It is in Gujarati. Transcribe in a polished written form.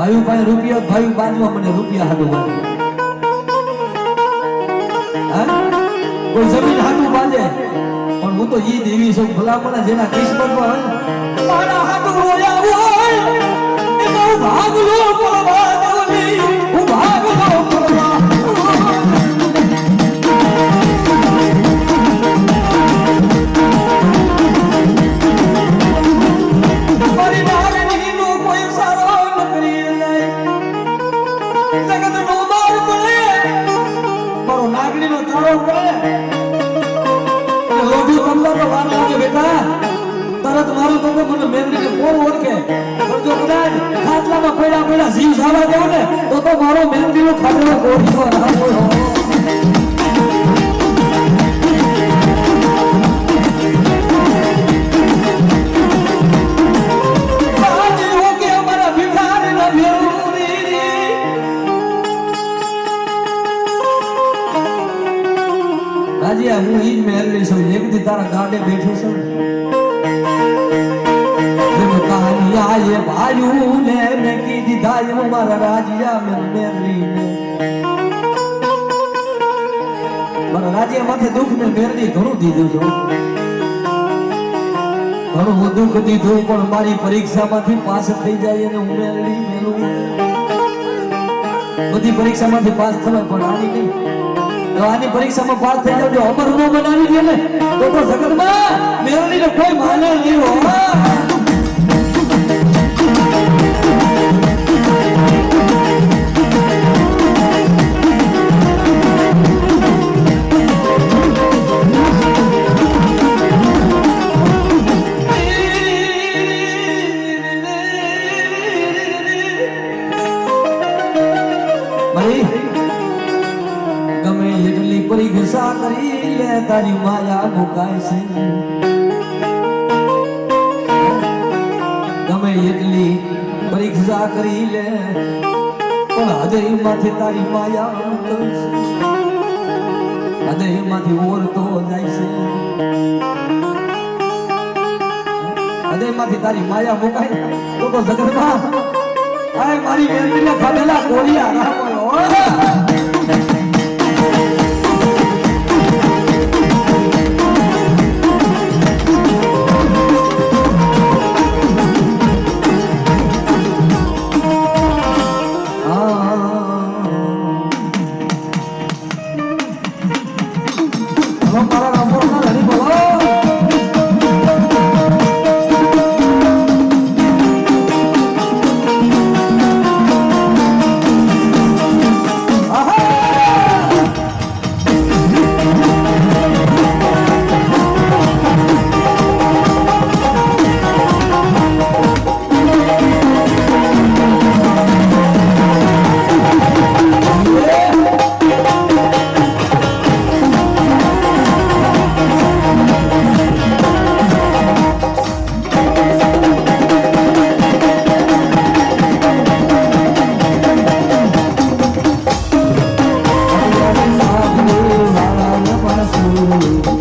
ભાઈ પાસે રૂપિયા ભાઈ બાજવા મને રૂપિયા હાડું કોઈ જમીન હાડું બાંધે પણ હું તો ઈ દેવી છું ભલામણા જેના કિસ્મતમાં હોય મારા હાડું રોયા હોય એનો ભાગલો પડવા દેવલી હું ભાગલો પડવા મારી નાગણી નો કોઈ સારો નકરી નહીં જગત નો માર પડે મારો નાગણી નો તારો પડે લોભી બંદા તો વાર લાગે બેટા તરત મારું તો મને મેમરીને કોણ ઓળખે પણ જો કદાચ ખાટલામાં પડ્યા જીવ જવા દેવો ને તો મારો મેમરીનો ખાટલો કોઠીનો રાખો હું ઈ મેળવી છું એક દી તારા ગાડે બેઠો છું કહાનિયા એ ભાયું ને મેં કીધી ધાય મારા રાજીયા મેં મેળવી ને મારા રાજીયા માથે દુઃખ ને મેળવી ઘણું દીધું છું ઘણું દુઃખ દીધું પણ મારી પરીક્ષામાંથી પાસ થઈ જાય અને હું મેળવી મેળવું બધી પરીક્ષામાંથી પાસ થવાય પણ આની નહીં આની પરીક્ષામાં પાસ થઈ જાવ જો અમર નો બનાવી દે ને તો જગતમાં મેળવીને કોઈ માને નહીં હો પરીક્ષા કરી લે તારી માયા મુકાય છે ગમે એટલી પરીક્ષા કરી લે પણ હૃદયમાંથી તારી માયા મુકાય છે હૃદયમાંથી ઓરતો જાય છે હૃદયમાંથી તારી માયા મુકાય તો જગતમાં આ મારી બેનને ખાધેલા કોળિયા ના હોય Thank you.